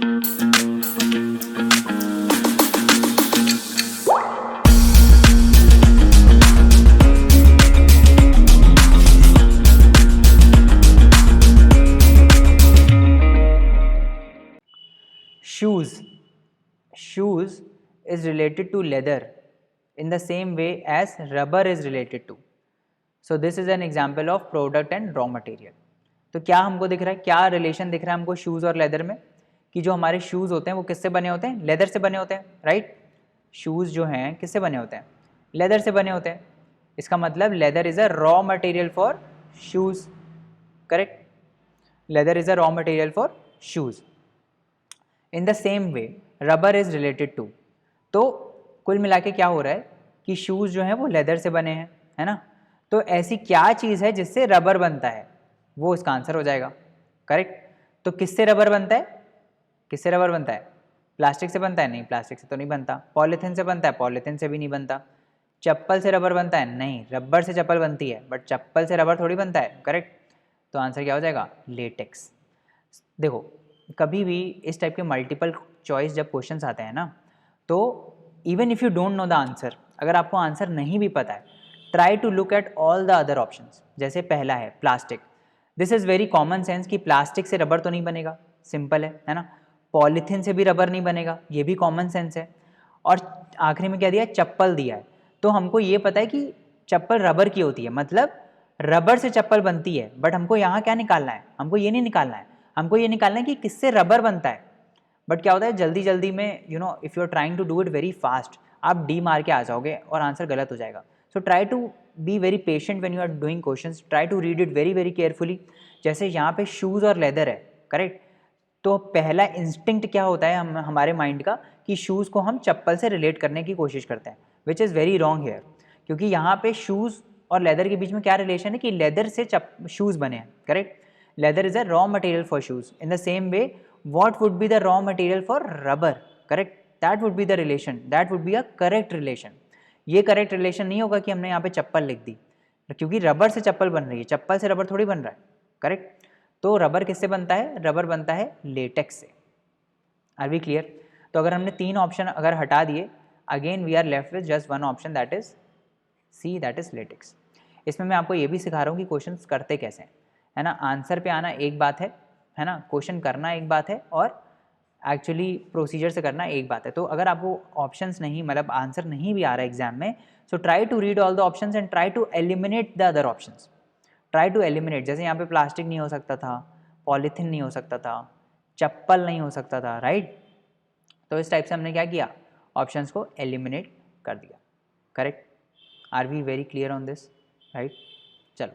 Shoes is related to leather in the same way as rubber is related to. So this is an example of product and raw material. तो क्या हमको दिख रहा है, क्या relation दिख रहा है हमको शूज़ और लेदर में, कि जो हमारे शूज़ होते हैं वो किससे बने होते हैं, लेदर से बने होते हैं, राइट। शूज़ जो हैं किससे बने होते हैं, लेदर से बने होते हैं। इसका मतलब leather is a raw material for shoes, correct. Leather is a raw material for shoes. In the same way rubber is related to. तो कुल मिला के क्या हो रहा है कि शूज़ जो हैं वो लेदर से बने हैं, है ना। तो ऐसी क्या चीज़ है जिससे रबर बनता है, वो इसका आंसर हो जाएगा, करेक्ट। तो किससे रबर बनता है, किससे रबर बनता है, प्लास्टिक से बनता है, नहीं प्लास्टिक से तो नहीं बनता। पॉलीथीन से बनता है, पॉलीथीन से भी नहीं बनता। चप्पल से रबर बनता है, नहीं, रबर से चप्पल बनती है, बट चप्पल से रबर थोड़ी बनता है, करेक्ट। तो आंसर क्या हो जाएगा, लेटेक्स। देखो कभी भी इस टाइप के मल्टीपल चॉइस जब क्वेश्चंस आते हैं ना, तो even if you don't know the answer, अगर आपको आंसर नहीं भी पता है, try to look at all the other options. जैसे पहला है plastic, this is very common sense कि प्लास्टिक से रबर तो नहीं बनेगा, सिंपल है ना। पॉलीथीन से भी रबर नहीं बनेगा, ये भी कॉमन सेंस है। और आखिरी में क्या दिया, चप्पल दिया है। तो हमको ये पता है कि चप्पल रबर की होती है, मतलब रबर से चप्पल बनती है। बट हमको यहाँ क्या निकालना है, हमको ये नहीं निकालना है, हमको ये निकालना है कि किससे रबर बनता है। बट क्या होता है जल्दी जल्दी में, you know, if you are trying to do it very fast, आप डी मार के आ जाओगे और आंसर गलत हो जाएगा। So try to be very patient when you are doing questions, try to read it very very carefully. जैसे यहाँ पे शूज़ और लेदर है, करेक्ट। तो पहला इंस्टिंक्ट क्या होता है हमारे माइंड का, कि शूज़ को हम चप्पल से रिलेट करने की कोशिश करते हैं, which is very wrong hair. क्योंकि यहाँ पे शूज़ और लेदर के बीच में क्या रिलेशन है कि लेदर से शूज़ बने हैं, correct. Leather is a raw material for shoes. In the same way what would be the raw material for rubber, correct, that would be the relation, that would be a correct relation। ये correct relation नहीं होगा कि हमने यहाँ पे चप्पल लिख दी, क्योंकि rubber से चप्पल बन रही है, चप्पल से रबर थोड़ी बन रहा है, करेक्ट। तो रबर किससे बनता है, रबर बनता है लेटेक्स से। Are we clear. तो अगर हमने तीन ऑप्शन अगर हटा दिए, again we are left with just one option, that is C, that is latex. इसमें मैं आपको ये भी सिखा रहा हूँ कि क्वेश्चन करते कैसे हैं, है ना। आंसर पे आना एक बात है ना, क्वेश्चन करना एक बात है, और एक्चुअली प्रोसीजर से करना एक बात है। तो अगर आपको ऑप्शंस नहीं, मतलब आंसर नहीं भी आ रहा है एग्जाम में, so try to read all the options and try to eliminate the other options. Try to eliminate, जैसे यहाँ पे प्लास्टिक नहीं हो सकता था, पॉलीथीन नहीं हो सकता था, चप्पल नहीं हो सकता था, राइट। तो इस टाइप से हमने क्या किया, ऑप्शंस को एलिमिनेट कर दिया, correct. Are we very clear on this, right. चलो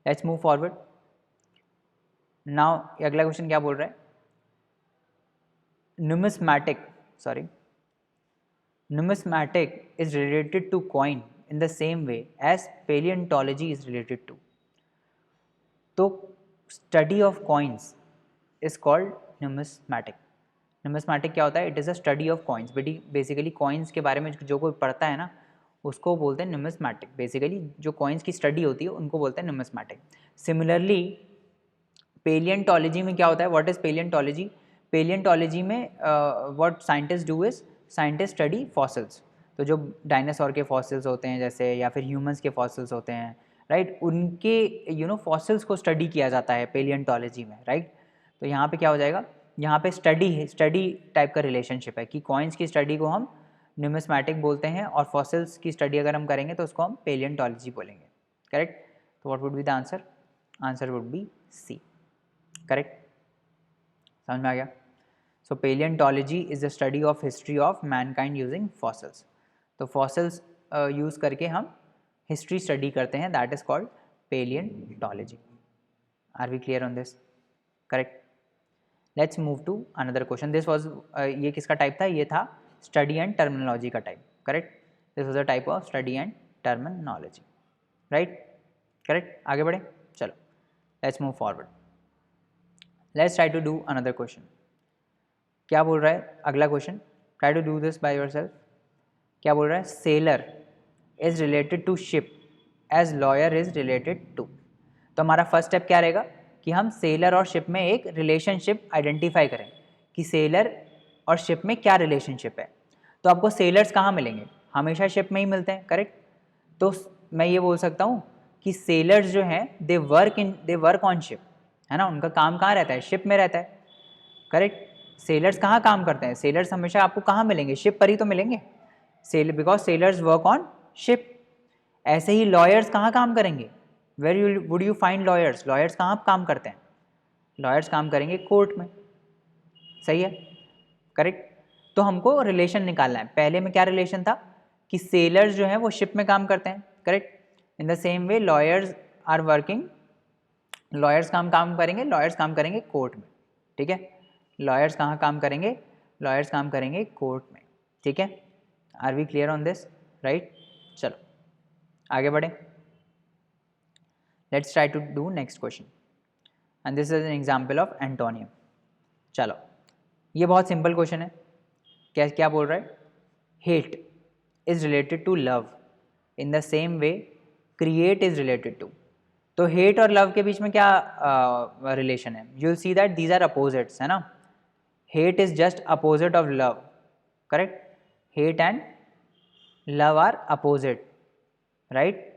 लेट्स मूव फॉरवर्ड। नाउ अगला क्वेश्चन क्या बोल रहा है, numismatic is related to coin in the same way as paleontology is related to। तो study of coins is called numismatic। numismatic क्या होता है, it is a study of coins. Basically coins के बारे में जो कोई पढ़ता है ना, उसको बोलते हैं numismatic। बेसिकली जो कॉइन्स की स्टडी होती है उनको बोलते हैं numismatic। सिमिलरली पेलियंटोलॉजी में क्या होता है, व्हाट इज़ पेलियंटोलॉजी, पेलियंटोलॉजी में what scientist do is scientist study fossils. तो जो डायनासोर के फॉसिल्स होते हैं जैसे, या फिर ह्यूमंस के फॉसिल्स होते हैं, राइट, उनके फॉसिल्स को स्टडी किया जाता है पेलियंटोलॉजी में, राइट। तो यहाँ पे क्या हो जाएगा, यहाँ पे स्टडी टाइप का रिलेशनशिप है कि कॉइन्स की स्टडी को हम न्यूमिस्मैटिक बोलते हैं, और फॉसिल्स की स्टडी अगर हम करेंगे तो उसको हम पेलियंटोलॉजी बोलेंगे, करेक्ट। तो what would be the answer, answer would be C, correct. समझ में आ गया। So palaeontology is the study of history of mankind using fossils. तो फॉसिल्स यूज़ करके हम हिस्ट्री स्टडी करते हैं, that is called palaeontology. Are we clear on this, correct. Let's move to another question. This was, ये किसका type था, ये था स्टडी एंड टर्मिनोलॉजी का type, correct. This was a type of study and terminology, right, correct. आगे बढ़े, चलो let's move forward. Let's try to do another question. क्या बोल रहा है अगला question, try to do this by yourself. क्या बोल रहा है, sailor is related to ship as lawyer is related to. तो हमारा फर्स्ट स्टेप क्या रहेगा कि हम सेलर और शिप में एक रिलेशनशिप आइडेंटिफाई करें कि सेलर और शिप में क्या रिलेशनशिप है। तो आपको सेलर्स कहाँ मिलेंगे, हमेशा शिप में ही मिलते हैं, करेक्ट। तो मैं ये बोल सकता हूँ कि सेलर्स जो हैं दे वर्क ऑन शिप, है ना, उनका काम कहाँ रहता है, शिप में रहता है, करेक्ट। सेलर्स कहाँ काम करते हैं, सेलर्स हमेशा आपको कहाँ मिलेंगे, शिप पर ही तो मिलेंगे, because sailors work on ship. ऐसे ही लॉयर्स कहाँ काम करेंगे, where you would you find lawyers, lawyers कहाँ काम करते हैं, लॉयर्स काम करेंगे कोर्ट में, सही है, करेक्ट। तो हमको रिलेशन निकालना है, पहले में क्या रिलेशन था कि सेलर्स जो हैं वो शिप में काम करते हैं, correct. In the same way lawyers are working, lawyers काम करेंगे, लॉयर्स काम करेंगे कोर्ट में, ठीक है। लॉयर्स कहाँ काम करेंगे, लॉयर्स काम करेंगे कोर्ट में, ठीक है। Are we clear on this, right. चलो आगे बढ़े, let's try to do next question and this is an example of antonym. चलो ये बहुत सिंपल क्वेश्चन है, क्या क्या बोल रहा है, hate is related to love in the same way create is related to. तो हेट और लव के बीच में क्या रिलेशन है, you will see that these are opposites, है ना। Hate is just opposite of love, correct, hate and love are opposite, right,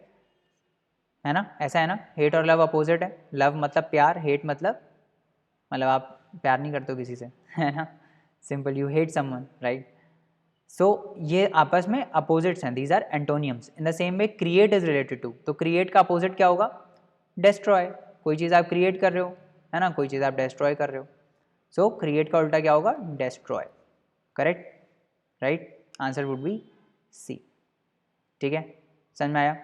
है ना, ऐसा है ना, हेट और लव अपोजिट है, लव मतलब प्यार, हेट मतलब आप प्यार नहीं करते हो किसी से, है ना, simple, you hate someone, right. So ये आपस में अपोजिट्स हैं, these are antonyms. In the same way create is related to, तो क्रिएट का अपोजिट क्या होगा, डिस्ट्रॉय, कोई चीज़ आप क्रिएट कर रहे हो, है ना, कोई चीज़ आप डिस्ट्रॉय कर रहे हो, सो क्रिएट का उल्टा क्या होगा, destroy, correct, right, answer would be C, ठीक है, समझ में आया।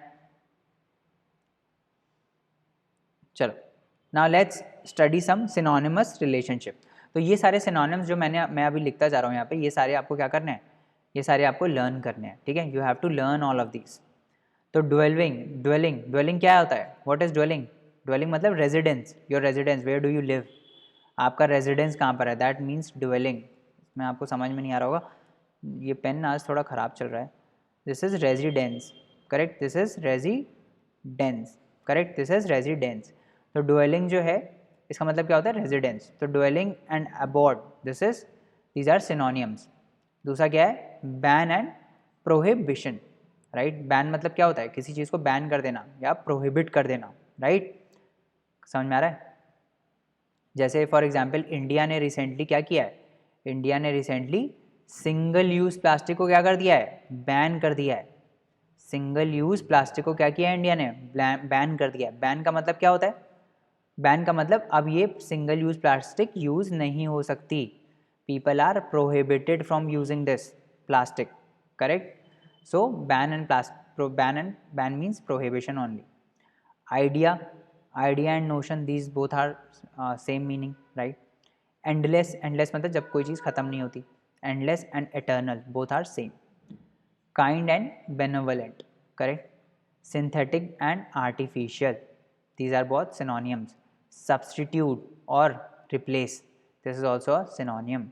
चलो now let's study some synonymous relationship. तो ये सारे सिनोनिम्स जो मैं अभी लिखता जा रहा हूँ यहाँ पे, ये सारे आपको क्या करने हैं, ये सारे आपको लर्न करने हैं, ठीक है, you have to learn all of these. तो ड्वेलिंग क्या होता है, व्हाट इज ड्वेलिंग, ड्वेलिंग मतलब residence, your residence, where do you live, आपका रेजिडेंस कहाँ पर है, दैट मीन्स ड्वेलिंग। मैं आपको समझ में नहीं आ रहा होगा, ये पेन आज थोड़ा ख़राब चल रहा है, this is residence, correct, this is residence, correct, this is residence. तो ड्वेलिंग जो है इसका मतलब क्या होता है, रेजिडेंस। तो dwelling and abode, this is, these are synonyms. दूसरा क्या है, ban and prohibition, right, ban मतलब क्या होता है, किसी चीज़ को बैन कर देना या प्रोहिबिट कर देना, राइट, समझ में आ रहा है। जैसे फॉर एग्जांपल इंडिया ने रिसेंटली क्या किया है, इंडिया ने रिसेंटली सिंगल यूज़ प्लास्टिक को क्या कर दिया है, बैन कर दिया है। सिंगल यूज़ प्लास्टिक को क्या किया है इंडिया ने, बैन कर दिया है। बैन का मतलब क्या होता है, बैन का मतलब अब ये सिंगल यूज़ प्लास्टिक यूज़ नहीं हो सकती, people are prohibited from using this plastic, correct. So ban means prohibition only. idea and notion, these both are same meaning, right। endless मतलब जब कोई चीज़ ख़त्म नहीं होती, endless and eternal both are same। kind and benevolent, correct। synthetic and artificial, these are both synonyms। substitute or replace, this is also a synonym।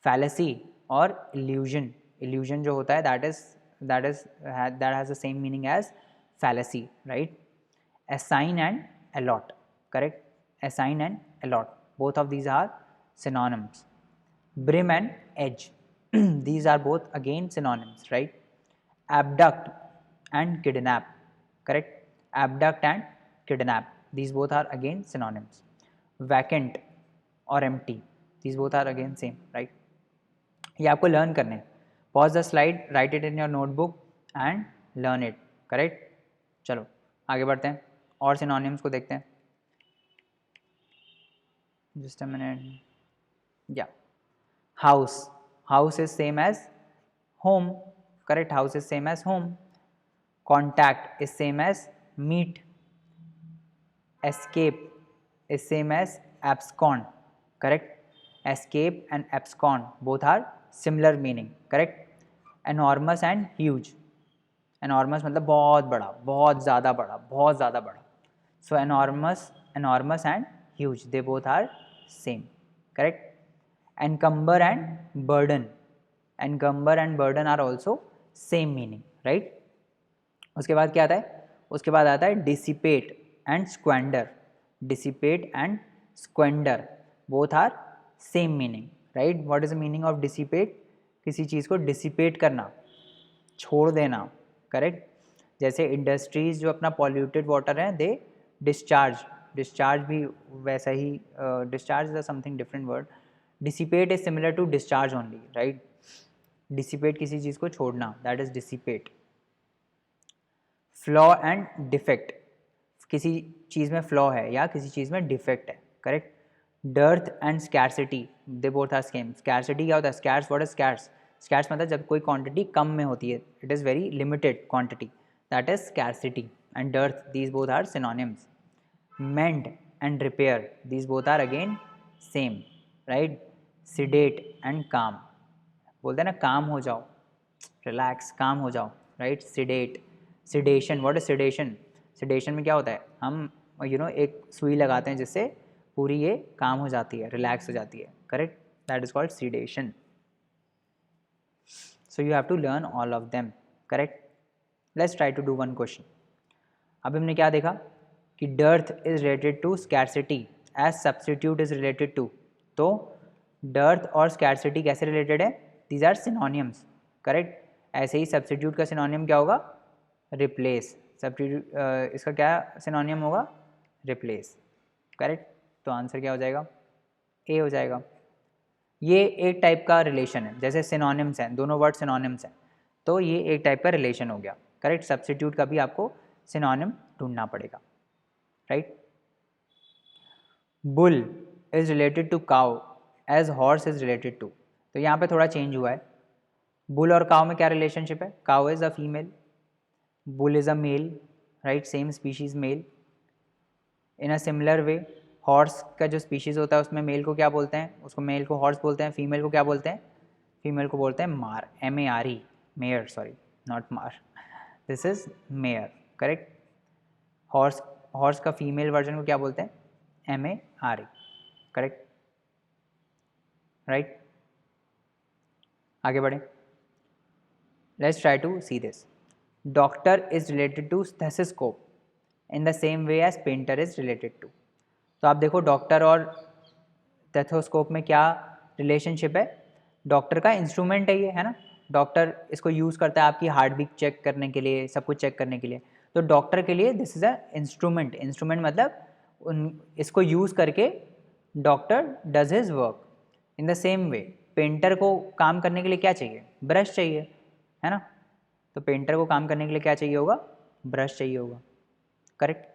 fallacy और illusion जो होता है that has the same meaning as fallacy, right। assign and allot, correct, assign and allot, both of these are synonyms। brim and edge, these are both again synonyms, right। abduct and kidnap, correct, abduct and kidnap, these both are again synonyms। vacant or empty, these both are again same, right। ये आपको learn करने, pause the slide, write it in your notebook and learn it, correct. चलो आगे बढ़ते हैं और synonyms को देखते हैं, जस्ट अ मिनट। या house is same as home, correct, house is same as home. Contact is same as meet. escape is same as abscond, correct, escape and abscond both are similar meaning, correct। enormous and huge, enormous मतलब बहुत बड़ा, बहुत ज़्यादा बड़ा, बहुत ज़्यादा बड़ा। so enormous and huge, they both are same, correct। encumber and burden are also same meaning, right। उसके बाद क्या आता है, उसके बाद आता है dissipate and squander, dissipate and squander both are same meaning, right. What is the meaning of dissipate? किसी चीज़ को डिसिपेट करना, छोड़ देना. करेक्ट. जैसे इंडस्ट्रीज जो अपना पॉल्यूटेड वाटर है दे डिस्चार्ज भी वैसा ही. Discharge is something different word. Dissipate is similar to discharge only, right. Dissipate किसी चीज़ को छोड़ना, that is dissipate. Flaw and defect, किसी चीज़ में फ्लॉ है या किसी चीज़ में डिफेक्ट है. Correct. Dearth and scarcity, they both are same. Scarcity क्या होता है? Scarce, what is scarce? Scarce मतलब जब कोई क्वांटिटी कम में होती है, it is very limited quantity, that is scarcity. And dearth, these both are synonyms. Mend and repair, these both are again same, right. Sedate and calm, बोलते हैं ना काम हो जाओ, रिलैक्स, काम हो जाओ, right. सिडेट. Sedation, what is sedation? Sedation में क्या होता है? हम एक सुई लगाते हैं जिससे पूरी ये काम हो जाती है, रिलैक्स हो जाती है. Correct. That is called sedation. So you have to learn all of them. Correct. Let's try to do one question. अब हमने क्या देखा कि dearth is related to scarcity as substitute is related to. तो dearth और scarcity कैसे related है? These are synonyms. Correct. ऐसे ही सब्स्टिट्यूट का सिनोनियम क्या होगा? रिप्लेस. सब्स्टिट्यूट इसका क्या सिनोनियम होगा? रिप्लेस. करेक्ट. तो आंसर क्या हो जाएगा? ए हो जाएगा. ये एक टाइप का रिलेशन है, जैसे सिनोनिम्स हैं, दोनों वर्ड सिनोनिम्स हैं, तो ये एक टाइप का रिलेशन हो गया. करेक्ट. सब्स्टिट्यूट का भी आपको सिनोनिम ढूंढना पड़ेगा, right. Bull is related to cow as horse is related to. तो यहाँ पे थोड़ा चेंज हुआ है. बुल और काउ में क्या रिलेशनशिप है? Cow is a female, bull is a male, right. Same species male. In a similar way horse का जो स्पीशीज़ होता है उसमें मेल को क्या बोलते हैं? उसको मेल को हॉर्स बोलते हैं. फीमेल को क्या बोलते हैं? फीमेल को बोलते हैं मार, MARE, मेयर, सॉरी, नॉट मार. This is mare. Correct. Horse का फीमेल वर्जन को क्या बोलते हैं? MARE. Correct, right. आगे बढ़े. Let's try to see this. Doctor is related to stethoscope in the same way as painter is related to. तो आप देखो डॉक्टर और स्टेथोस्कोप में क्या रिलेशनशिप है? डॉक्टर का इंस्ट्रूमेंट है ये, है ना. डॉक्टर इसको यूज़ करता है आपकी हार्ट बीट चेक करने के लिए, सब कुछ चेक करने के लिए. तो डॉक्टर के लिए this is a instrument. Instrument मतलब इसको यूज़ करके doctor does his work. In the same way painter को काम करने के लिए क्या चाहिए? ब्रश चाहिए, है ना. तो पेंटर को काम करने के लिए क्या चाहिए होगा? ब्रश चाहिए होगा. करेक्ट.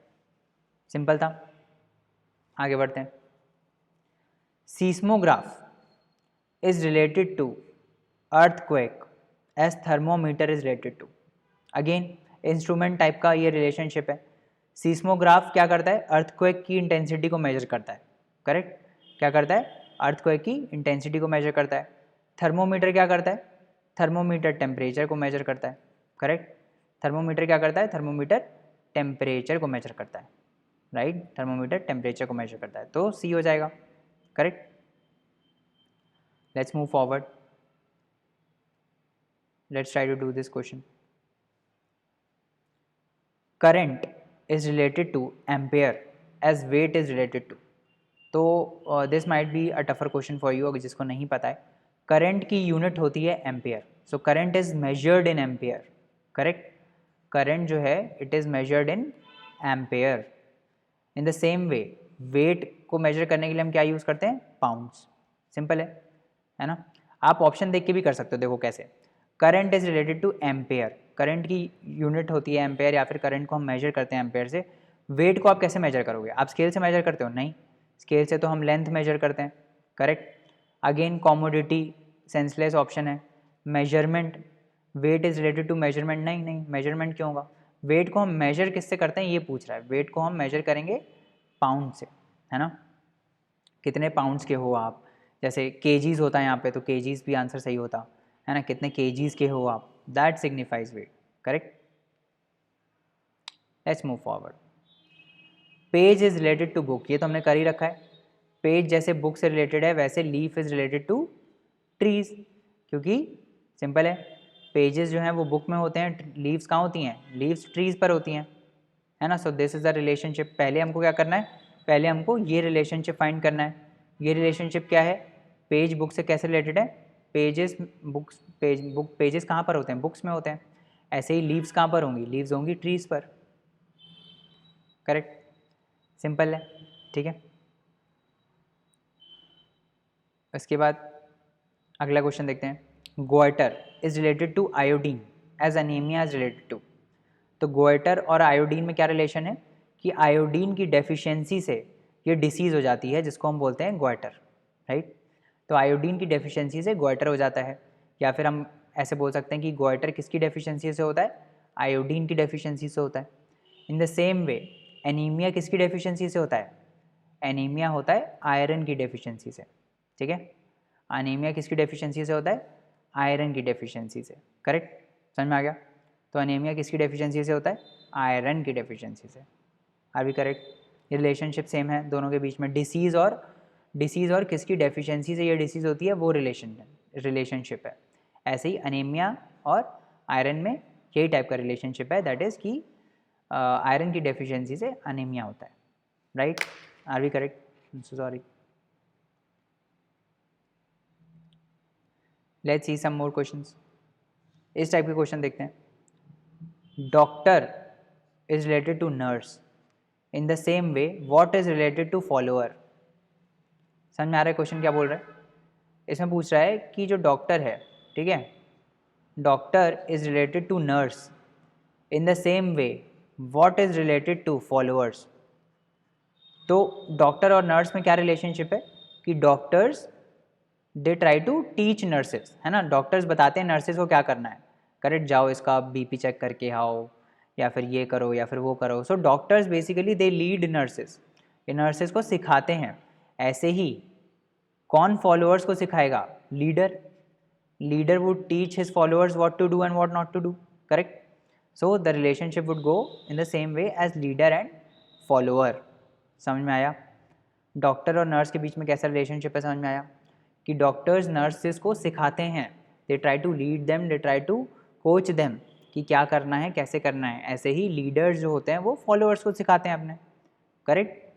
सिंपल था. आगे बढ़ते हैं. Seismograph is related to earthquake as thermometer is related to. Again instrument type का ये रिलेशनशिप है. सीस्मोग्राफ क्या करता है? अर्थक्वेक की इंटेंसिटी को मेजर करता है. करेक्ट. क्या करता है? अर्थक्वेक की इंटेंसिटी को मेजर करता है. थर्मोमीटर क्या करता है? थर्मोमीटर टेम्परेचर को मेजर करता है. करेक्ट. थर्मोमीटर क्या करता है? थर्मोमीटर टेम्परेचर को मेजर करता है, राइट. थर्मोमीटर टेम्परेचर को मेजर करता है, तो सी हो जाएगा. Correct. Let's move forward. Let's try to do this question. Current is related to ampere as weight is related to. तो this might be a tougher question for you, अगर जिसको नहीं पता है. करंट की यूनिट होती है ampere. So current is measured in ampere. Correct. Current जो है it is measured in ampere. In the same way weight को मेजर करने के लिए हम क्या यूज़ करते हैं? पाउंड्स. सिंपल है ना. आप ऑप्शन देख के भी कर सकते हो. देखो कैसे. Current is related to ampere. Current की यूनिट होती है एम्पेयर, या फिर करंट को हम मेजर करते हैं एम्पेयर से. वेट को आप कैसे मेजर करोगे? आप स्केल से मेजर करते हो? नहीं, स्केल से तो हम लेंथ मेजर करते हैं. Correct. Again commodity senseless option है. Measurement, weight is related to measurement. नहीं, मेजरमेंट क्यों होगा? वेट को हम मेजर किससे करते हैं ये पूछ रहा है. वेट को हम मेजर करेंगे पाउंड से, है ना. कितने पाउंड्स के हो आप? जैसे केजीज होता है यहाँ पे, तो केजीज भी आंसर सही होता है ना. कितने केजीज के हो आप, that signifies weight. Correct. Let's move forward. Page is related to book, ये तो हमने कर ही रखा है. पेज जैसे बुक से रिलेटेड है, वैसे leaf is related to trees, क्योंकि सिंपल है. पेजेस जो हैं वो बुक में होते हैं, लीव्स कहाँ होती हैं? लीव्स ट्रीज पर होती हैं, है ना. So this is the relationship. पहले हमको क्या करना है? पहले हमको ये रिलेशनशिप फाइंड करना है. ये रिलेशनशिप क्या है? पेज बुक से कैसे रिलेटेड है, पेजेस बुक्स, पेजेस कहाँ पर होते हैं, बुक्स में होते हैं। ऐसे ही लीव्स कहाँ पर होंगी, लीव्स होंगी ट्रीज पर, करेक्ट, सिंपल है, ठीक है। इसके बाद अगला क्वेश्चन देखते हैं, goitre is related to iodine as anaemia is related to. तो गोइटर और आयोडीन में क्या रिलेशन है कि आयोडीन की डेफिशिएंसी से ये डिसीज़ हो जाती है जिसको हम बोलते हैं गोइटर, राइट। तो आयोडीन की डेफिशिएंसी से गोइटर हो जाता है, या फिर हम ऐसे बोल सकते हैं कि गोइटर किसकी डेफिशिएंसी से होता है, आयोडीन की डेफिशिएंसी से होता है। इन द सेम वे एनीमिया किसकी डेफिशिएंसी से होता है, एनीमिया होता है आयरन की डेफिशिएंसी से, ठीक है। अनीमिया किसकी डेफिशिएंसी से होता है, आयरन की डेफिशिएंसी से, करेक्ट, समझ में आ गया। तो अनीमिया किसकी डेफिशिएंसी से होता है, आयरन की डेफिशिएंसी से, आर भी करेक्ट। ये रिलेशनशिप सेम है दोनों के बीच में, डिसीज़ और किसकी डेफिशिएंसी से ये डिसीज़ होती है वो रिलेशनशिप है। ऐसे ही अनीमिया और आयरन में यही टाइप का रिलेशनशिप है, दैट इज़ कि आयरन की डेफिशिएंसी से अनीमिया होता है, राइट, आर भी correct, sorry. Let's see some more questions. इस टाइप के क्वेश्चन देखते हैं, doctor is related to nurse in the same way what is related to follower. समझ में आ रहा है क्वेश्चन क्या बोल रहा है, इसमें पूछ रहा है कि जो डॉक्टर है, ठीक है, doctor is related to nurse in the same way what is related to followers. तो डॉक्टर और नर्स में क्या रिलेशनशिप है कि doctors they try to teach nurses, है ना, डॉक्टर्स बताते हैं नर्सेज को क्या करना है, करेक्ट, जाओ इसका बीपी चेक करके आओ, या फिर ये करो या फिर वो करो। So doctors basically they lead nurses, ये नर्सेज को सिखाते हैं। ऐसे ही कौन फॉलोअर्स को सिखाएगा, leader, leader would teach his followers what to do and what not to do, correct. So the relationship would go in the same way as leader and follower. समझ में आया, डॉक्टर और नर्स के बीच में कैसा रिलेशनशिप है, समझ में आया कि डॉक्टर्स नर्सेस को सिखाते हैं, they try to lead them, they try to coach them कि क्या करना है कैसे करना है। ऐसे ही लीडर्स जो होते हैं वो फॉलोअर्स को सिखाते हैं अपने, करेक्ट।